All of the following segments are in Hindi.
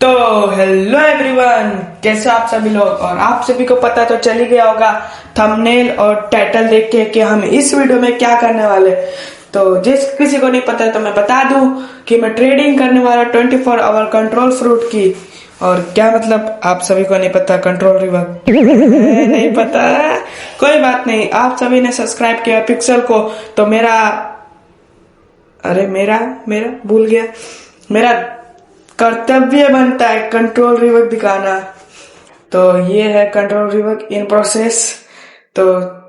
तो हेलो एवरीवन, कैसे हो आप सभी लोग। और आप सभी को पता तो चल ही गया होगा थंबनेल और टाइटल देख के कि हम इस वीडियो में क्या करने वाले। तो जिस किसी को नहीं पता तो मैं बता दूं कि मैं ट्रेडिंग करने वाला 24 आवर कंट्रोल फ्रूट की। और क्या मतलब आप सभी को नहीं पता कंट्रोल रिवर नहीं पता, कोई बात नहीं। आप सभी ने सब्सक्राइब किया पिक्सल को, तो मेरा अरे मेरा मेरा भूल गया, मेरा कर्तव्य बनता है कंट्रोल रिवर्क दिखाना। तो ये है कंट्रोल रिवर्क इन प्रोसेस। तो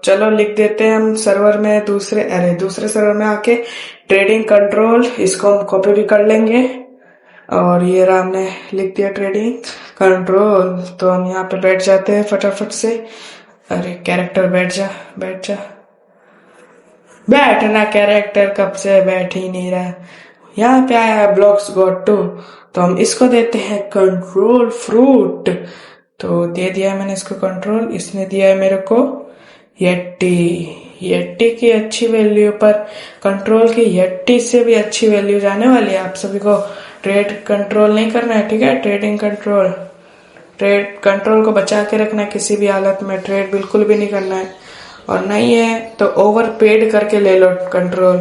चलो लिख देते हैं हम सर्वर में, दूसरे सर्वर में आके ट्रेडिंग कंट्रोल, इसको हम कॉपी भी कर लेंगे। और ये रहा, हमने लिख दिया ट्रेडिंग कंट्रोल। तो हम यहाँ पे बैठ जाते हैं फटाफट से। अरे कैरेक्टर बैठ जा बैठ जा, बैठना कैरेक्टर कब से बैठ ही नहीं रहा। यहाँ पे आया है ब्लॉक्स गॉट टू, तो हम इसको देते हैं कंट्रोल फ्रूट। तो दे दिया है मैंने इसको कंट्रोल। इसने दिया है मेरे को यट्टी। यट्टी की अच्छी वैल्यू पर कंट्रोल की यट्टी से भी अच्छी वैल्यू जाने वाली है। आप सभी को ट्रेड कंट्रोल नहीं करना है, ठीक है। ट्रेडिंग कंट्रोल, ट्रेड कंट्रोल को बचा के रखना है, किसी भी हालत में ट्रेड बिल्कुल भी नहीं करना है। और नहीं है तो ओवर पेड करके ले लो कंट्रोल।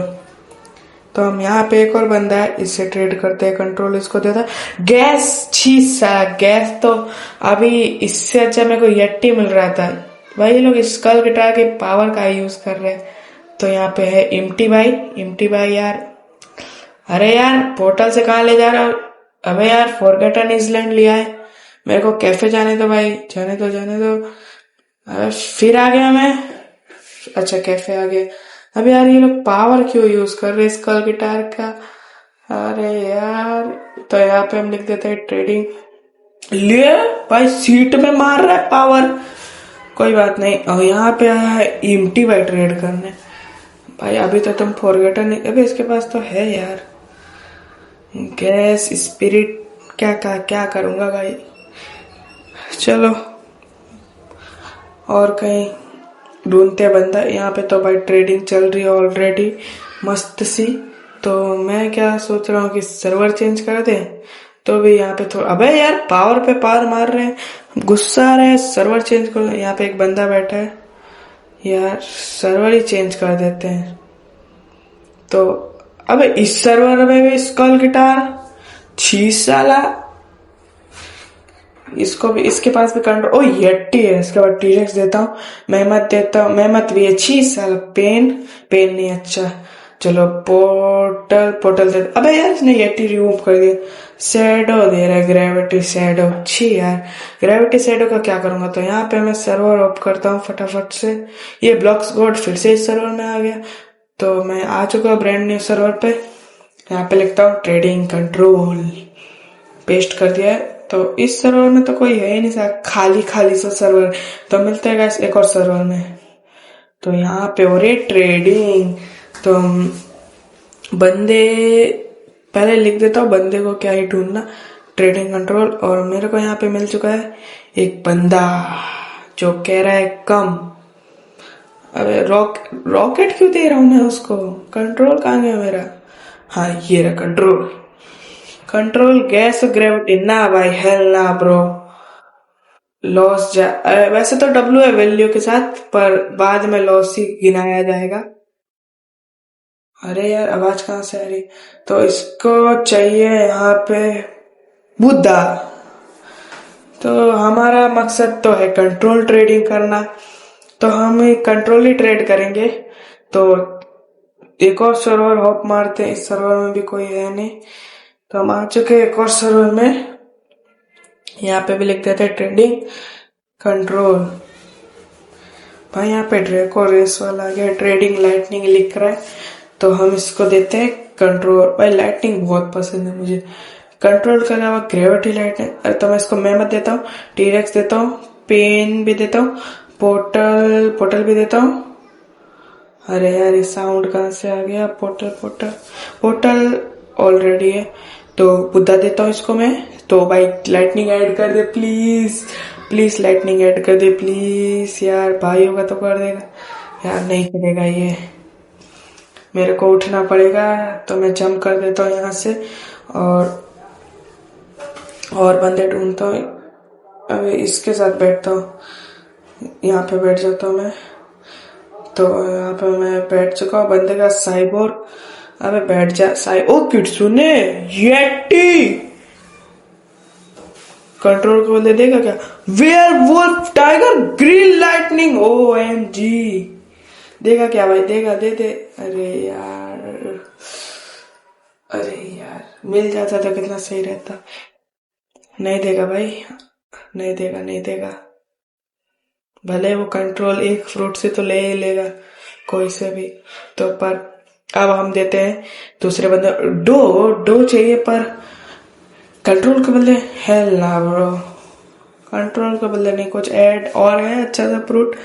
तो हम यहाँ पे एक और बंदा है, इससे ट्रेड करते हैं कंट्रोल। इसको देता है गैस। छीसा गैस, तो अभी इससे अच्छा मेरे को यट्टी मिल रहा था। भाई लोग स्कल गिटार के पावर का यूज कर रहे हैं। तो यहाँ पे है इम्टी भाई यार, अरे यार पोर्टल से कहाँ ले जा रहा हो। अबे यार फॉरगेटन आइलैंड लिया है, मेरे को कैफे जाने दो भाई, जाने दो जाने दो। अरे फिर आ गया मैं, अच्छा कैफे आ गया। अब यार ये लोग पावर क्यों यूज कर रहे स्कल गिटार का। अरे यार, तो यहाँ पे हम लिख देते हैं ट्रेडिंग। लिए भाई सीट में मार रहा है पावर, कोई बात नहीं। और यहाँ पे आया है इम्टी भाई ट्रेड करने। भाई अभी तो तुम फॉरगेटन नहीं, अभी इसके पास तो है यार गैस स्पिरिट। क्या करूंगा भाई, चलो और कहीं ढूंढते बंदा। यहाँ पे तो भाई ट्रेडिंग चल रही है ऑलरेडी मस्त सी। तो मैं क्या सोच रहा हूँ कि सर्वर चेंज कर दे। तो भी यहाँ पे थोड़ा, अबे यार पावर पे पावर मार रहे हैं, गुस्सा आ रहा है। सर्वर चेंज करो, यहाँ पे एक बंदा बैठा है यार, सर्वर ही चेंज कर देते हैं। तो अबे इस सर्वर में भी स्कल गिटार, छी साला। इसको भी, इसके पास भी कंट्रोल, ओ यट्टी है। इसके बाद टीरेक्स देता हूँ, मेहमत देता हूँ, मेहमत भी अच्छी साला। पेन नहीं अच्छा। चलो पोर्टल दे। अबे यार इसने यट्टी रिमूव कर दिया। शैडो दे रहा है, ग्रेविटी शैडो। छी यार, ग्रेविटी शैडो का क्या करूंगा। तो यहाँ पे मैं सर्वर ऑफ करता हूँ फटाफट से। ये ब्लॉक्स गॉड फिर से इस सर्वर में आ गया। तो मैं आ चुका हूँ ब्रांड न्यू सर्वर पे। यहाँ पे लिखता हूँ ट्रेडिंग कंट्रोल, पेस्ट कर दिया है। तो इस सर्वर में तो कोई है ही नहीं सर, खाली खाली सा सर्वर। तो मिलते हैं गाइस एक और सर्वर में। तो यहाँ पे हो रही ट्रेडिंग। तो बंदे पहले लिख देता हूँ, बंदे को क्या ही ढूंढना, ट्रेडिंग कंट्रोल। और मेरे को यहाँ पे मिल चुका है एक बंदा जो कह रहा है कम। अरे रॉकेट क्यों दे रहा हूँ मैं उसको, कंट्रोल कहाँ गया मेरा। हाँ ये रहा कंट्रोल। कंट्रोल गैस ग्रेविटी ना भाई, हेल ना ब्रो। लॉस जा, वैसे तो डब्ल्यू है वैल्यू के साथ, पर बाद में लॉस ही गिनाया जाएगा। अरे यार आवाज कहाँ से आ रही। तो इसको चाहिए यहाँ पे बुद्धा। तो हमारा मकसद तो है कंट्रोल ट्रेडिंग करना, तो हम कंट्रोल ही ट्रेड करेंगे। तो एक और सर्वर हॉप मारते हैं, इस सर्वर में भी कोई है नहीं। तो हम आ चुके हैं एक और सर्वर में। यहाँ पे भी लिख देते हैं ट्रेडिंग कंट्रोल। भाई यहाँ पे ड्रैको रेस वाला आ गया, ट्रेडिंग लाइटनिंग लिख रहा है। तो हम इसको देते हैं कंट्रोल। भाई लाइटनिंग बहुत पसंद है मुझे, कंट्रोल के अलावा ग्रेविटी लाइटनिंग। तो मैं इसको मेहमत देता हूँ, टीरेक्स देता हूँ, पेन भी देता हूँ, पोर्टल भी देता हूँ। अरे यार ये साउंड कहाँ से आ गया। पोर्टल ऑलरेडी है। तो बुद्धा देता हूँ इसको मैं। तो भाई लाइटनिंग ऐड कर दे प्लीज लाइटनिंग ऐड कर दे प्लीज यार। भाई होगा तो कर देगा यार, नहीं करेगा ये, मेरे को उठना पड़ेगा। तो मैं जंप कर देता हूँ यहाँ से। और और बंदे ढूंढता हूँ। अबे इसके साथ बैठता हूँ, यहाँ पे बैठ जाता हूँ मैं। तो यहाँ पे मैं बैठ चुका हूँ, बंदे का साइबोर्ग। अबे बैठ जा ओ किट्सुने येटी। कंट्रोल को दे देगा क्या? Werewolf tiger green lightning OMG। देगा क्या भाई? देगा, दे दे। अरे यार, अरे यार, मिल जाता तो कितना सही रहता। नहीं देगा भाई, नहीं देगा, नहीं देगा। भले वो कंट्रोल एक फ्रूट से तो ले ही लेगा, कोई से भी तो। पर अब हम देते हैं दूसरे बंदे। डो चाहिए, पर कंट्रोल के बदले हेल ना ब्रो। कंट्रोल के बदले नहीं, कुछ ऐड और है अच्छा सा फ्रूट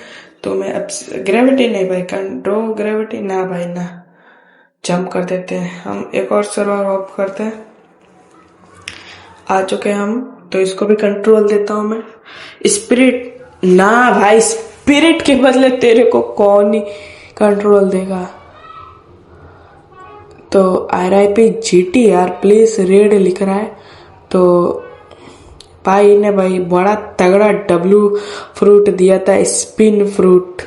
तो मैं अब। ग्रेविटी नहीं भाई, कंट्रोल ग्रेविटी ना भाई ना। जंप कर देते हैं हम, एक और सर्वर ऑफ करते हैं। आ चुके हम, तो इसको भी कंट्रोल देता हूं मैं। स्पिरिट ना भाई, स्पिरिट के बदले तेरे को कौन ही कंट्रोल देगा। तो RIP GT यार, प्लीज रेड लिख रहा है। तो भाई ने भाई बड़ा तगड़ा W फ्रूट दिया था, स्पिन फ्रूट।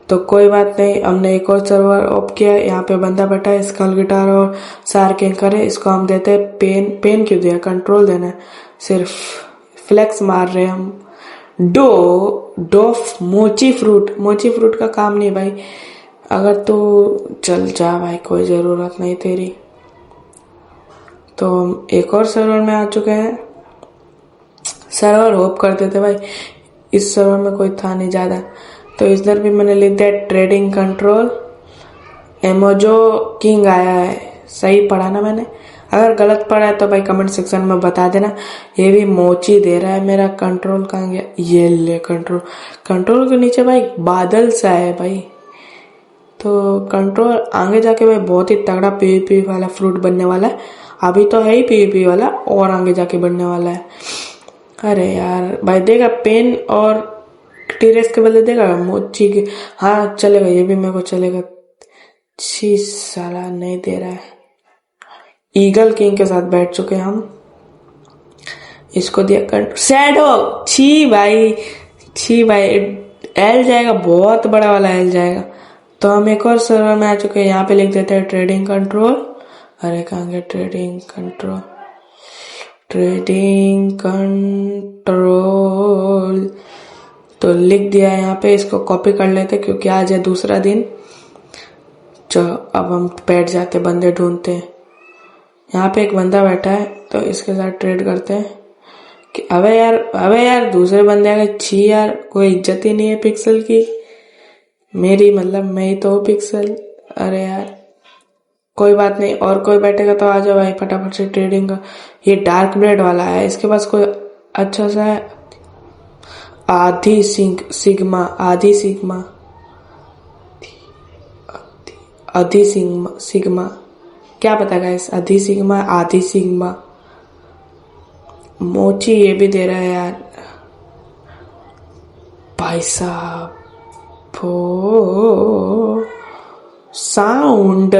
तो कोई बात नहीं, हमने एक और सर्वर ओप किया। यहाँ पे बंदा बैठा है, स्कल गिटार और सार्किंकर है। इसको हम देते हैं पेन क्यों दिया? कंट्रोल देना है, सिर्फ फ्लेक्स मार रहे हैं हम। डोफ मोची फ्रूट का काम नहीं भाई। अगर तो चल जा भाई, कोई जरूरत नहीं तेरी। तो हम एक और सर्वर में आ चुके हैं। सर्वर होप करते थे भाई, इस सर्वर में कोई था नहीं ज्यादा। तो इधर भी मैंने लिख दिया ट्रेडिंग कंट्रोल। एमोजो किंग आया है, सही पढ़ा ना मैंने? अगर गलत पढ़ा है तो भाई कमेंट सेक्शन में बता देना। ये भी मोची दे रहा है मेरा। कंट्रोल कहाँ गया? ये ले कंट्रोल के नीचे भाई बादल सा है भाई। तो कंट्रोल आगे जाके भाई बहुत ही तगड़ा PvP वाला फ्रूट बनने वाला है। अभी तो है ही PvP वाला, और आगे जाके बनने वाला है। अरे यार भाई, देगा पेन और टीरेक्स के बदले देगा मोची के। हाँ चलेगा, ये भी मेरे को चलेगा। छी साला, नहीं दे रहा है। ईगल किंग के साथ बैठ चुके हम। इसको दिया शैडो। छी भाई, एल जाएगा, बहुत बड़ा वाला एल जाएगा। तो हम एक और सर्वर में आ चुके हैं। यहाँ पे लिख देते हैं ट्रेडिंग कंट्रोल। अरे कहाँ गया ट्रेडिंग कंट्रोल? तो लिख दिया है यहाँ पे। इसको कॉपी कर लेते क्योंकि आज है दूसरा दिन। चलो अब हम बैठ जाते, बंदे ढूंढते हैं। यहाँ पे एक बंदा बैठा है, तो इसके साथ ट्रेड करते हैं। कि अबे यार दूसरे बंदे आ गए। छी यार, कोई इज्जत ही नहीं है पिक्सल की मेरी, मतलब मैं ही तो हूँ पिक्सल। अरे यार कोई बात नहीं, और कोई बैठेगा तो आ जाओ भाई फटाफट से ट्रेडिंग का। ये डार्क ब्लेड वाला है, इसके पास कोई अच्छा सा है। आधी सिग्मा क्या पता गाइस, आधी सिग्मा। मोची ये भी दे रहा है यार भाई साहब। साउंड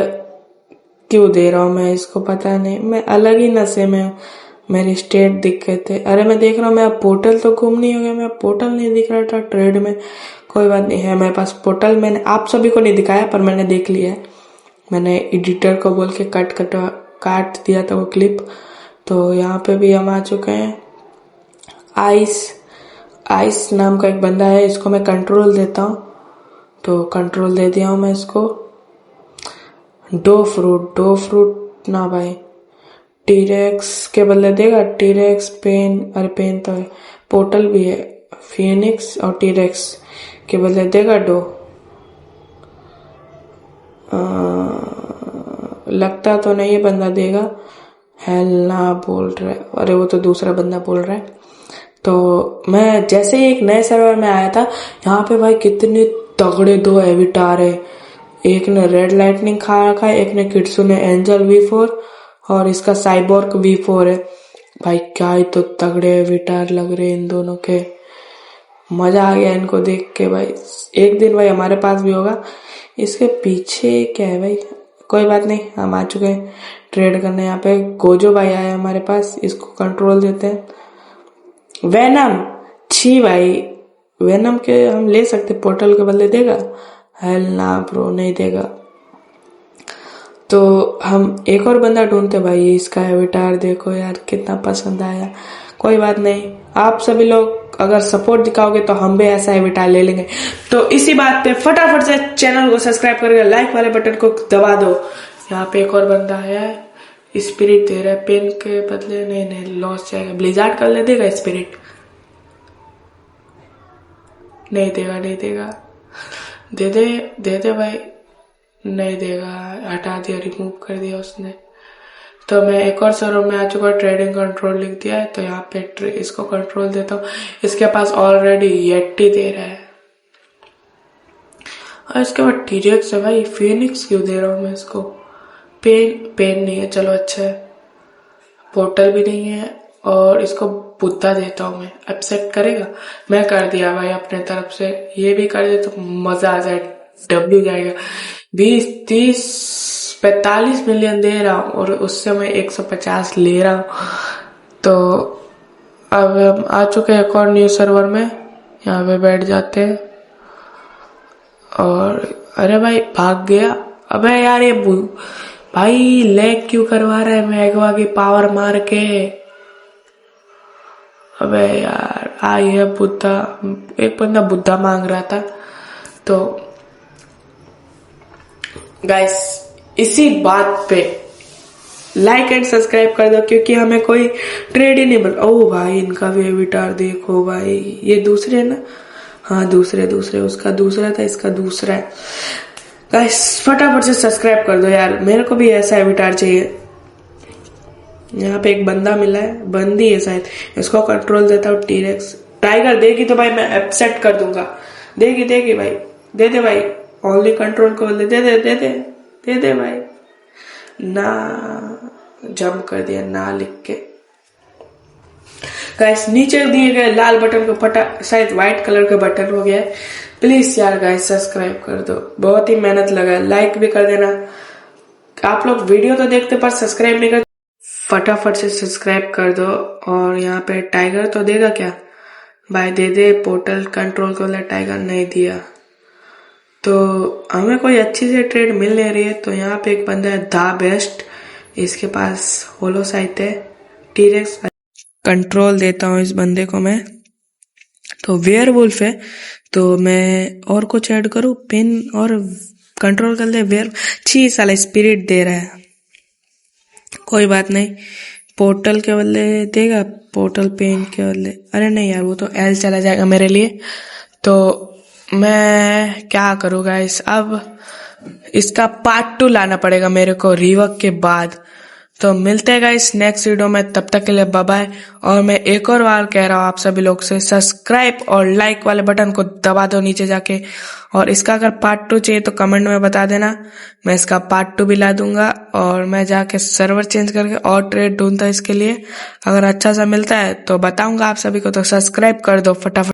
क्यों दे रहा हूँ मैं इसको, पता नहीं। मैं अलग ही नशे में हूँ, मेरी स्टेट दिख गए थे। अरे मैं देख रहा हूँ मेरा पोर्टल तो गुम नहीं हो गया। मेरा पोर्टल नहीं दिख रहा था ट्रेड में। कोई बात नहीं है, मेरे पास पोर्टल। मैंने आप सभी को नहीं दिखाया, पर मैंने देख लिया है। मैंने एडिटर को बोल के काट दिया था वो क्लिप। तो यहाँ पे भी हम आ चुके हैं। आइस नाम का एक बंदा है, इसको मैं कंट्रोल देता हूँ। तो कंट्रोल दे दिया हूँ मैं इसको। डो फ्रूट ना भाई, टीरेक्स के बदले देगा। टीरेक्स पेन, अरे पेन तो है, पोर्टल भी है। फिनिक्स और टीरेक्स के बदले देगा डो। लगता तो नहीं है बंदा देगा। हेल ना बोल रहा है, अरे वो तो दूसरा बंदा बोल रहा है। तो मैं जैसे ही एक नए सर्वर में आया था, यहाँ पे भाई कितने तगड़े दो एविटार है। एक ने रेड लाइटनिंग खा रखा है, एक ने किट्सुने एंजल V4 और इसका साइबोर्ग V4 है। भाई क्या ही तो तगड़े एविटार लग रहे इन दोनों के। मजा आ गया इनको देख के भाई। एक दिन भाई हमारे पास भी होगा। इसके पीछे क्या है भाई? कोई बात नहीं, हम आ चुके हैं ट्रेड करने। यहाँ पे गोजो भाई आया हमारे पास, इसको कंट्रोल देते हैं। वेनम, छी भाई, वेनम के हम ले सकते, पोर्टल के बदले देगा? हेल ना ब्रो, नहीं देगा। तो हम एक और बंदा ढूंढते भाई। इसका एविटार देखो यार कितना पसंद आया। कोई बात नहीं, आप सभी लोग अगर सपोर्ट दिखाओगे तो हम भी ऐसा एविटार ले लेंगे। तो इसी बात पे फटाफट से चैनल को सब्सक्राइब करके लाइक वाले बटन को दबा दो। यहाँ पे एक और बंदा है, स्पिरिट दे रहा है पेन के बदले। नहीं लॉस जाएगा। ब्लिजार्ड कर ले देगा स्पिरिट? नहीं देगा, नहीं देगा। दे दे भाई। नहीं देगा, हटा दिया, रिमूव कर दिया उसने। तो मैं एक और सर्वर में आ चुका, ट्रेडिंग कंट्रोल लिख दिया है। तो यहाँ पे इसको कंट्रोल देता हूँ। इसके पास ऑलरेडी येटी दे रहा है और इसके बाद टीरेक्स है भाई। फेनिक्स क्यों दे रहा हूँ मैं इसको? पेन नहीं है, चलो अच्छा है। पोर्टल भी नहीं है और इसको बुद्धा देता हूँ मैं। एक्सेप्ट करेगा? मैं कर दिया भाई अपने तरफ से। ये भी कर दे तो मजा आ जाए। डब्ल्यू जाएगा। 20, 30, 45 मिलियन दे रहा हूँ और उससे मैं 150 ले रहा हूँ। तो अब हम आ चुके हैं एक और न्यू सर्वर में। यहाँ पे बैठ जाते हैं और अरे भाई भाग गया। अबे यार ये भाई लैग क्यों करवा रहा है मैगवा की पावर मार के? अबे यार आई है बुद्धा। एक बंदा बुद्धा मांग रहा था। तो गाइस इसी बात पे लाइक एंड सब्सक्राइब कर दो, क्योंकि हमें कोई ट्रेड ही नहीं मिल। ओ भाई इनका भी एविटार देखो भाई। ये दूसरे ना? हाँ दूसरे। उसका दूसरा था, इसका दूसरा है। गाइस फटाफट से सब्सक्राइब कर दो यार, मेरे को भी ऐसा एविटार चाहिए। यहाँ पे एक बंदा मिला है, बंदी है शायद। इसको कंट्रोल देता हूँ। टीरेक्स टाइगर देगी तो भाई मैं एक्सेप्ट कर दूंगा। देगी भाई। दे दे भाई। ओनली कंट्रोल को दे दे भाई। ना जंप कर दिया ना लिख के। गाइस नीचे दिए गए लाल बटन को शायद व्हाइट कलर का बटन हो गया है। प्लीज यार गाइस सब्सक्राइब कर दो, बहुत ही मेहनत लगा है। लाइक भी कर देना। आप लोग वीडियो तो देखते पर सब्सक्राइब नहीं करते। फटाफट से सब्सक्राइब कर दो। और यहाँ पे टाइगर तो देगा क्या भाई? दे पोर्टल कंट्रोल को। टाइगर नहीं दिया तो हमें कोई अच्छी सी ट्रेड मिल नहीं रही है। तो यहाँ पे एक बंदा है द बेस्ट, इसके पास होलो साइट है। टीरेक्स कंट्रोल देता हूँ इस बंदे को मैं। तो वेयरवुल्फ है तो मैं और कुछ ऐड करूँ? पेन और कंट्रोल कर दे। छी साला स्पिरिट दे रहा है। कोई बात नहीं, पोर्टल के बदले देगा। पोर्टल पेन के बदले। अरे नहीं यार वो तो एल चला जाएगा मेरे लिए। तो मैं क्या करूँ गाइस? अब इसका पार्ट 2 लाना पड़ेगा मेरे को रिवर्क के बाद। तो मिलते हैं गाइस नेक्स्ट वीडियो में, तब तक के लिए बाय बाय। और मैं एक और बार कह रहा हूँ आप सभी लोग से, सब्सक्राइब और लाइक वाले बटन को दबा दो नीचे जाके। और इसका अगर पार्ट 2 चाहिए तो कमेंट में बता देना, मैं इसका पार्ट 2 भी ला दूंगा। और मैं जाके सर्वर चेंज करके और ट्रेड ढूंढता इसके लिए। अगर अच्छा सा मिलता है तो बताऊंगा आप सभी को। तो सब्सक्राइब कर दो फटाफट।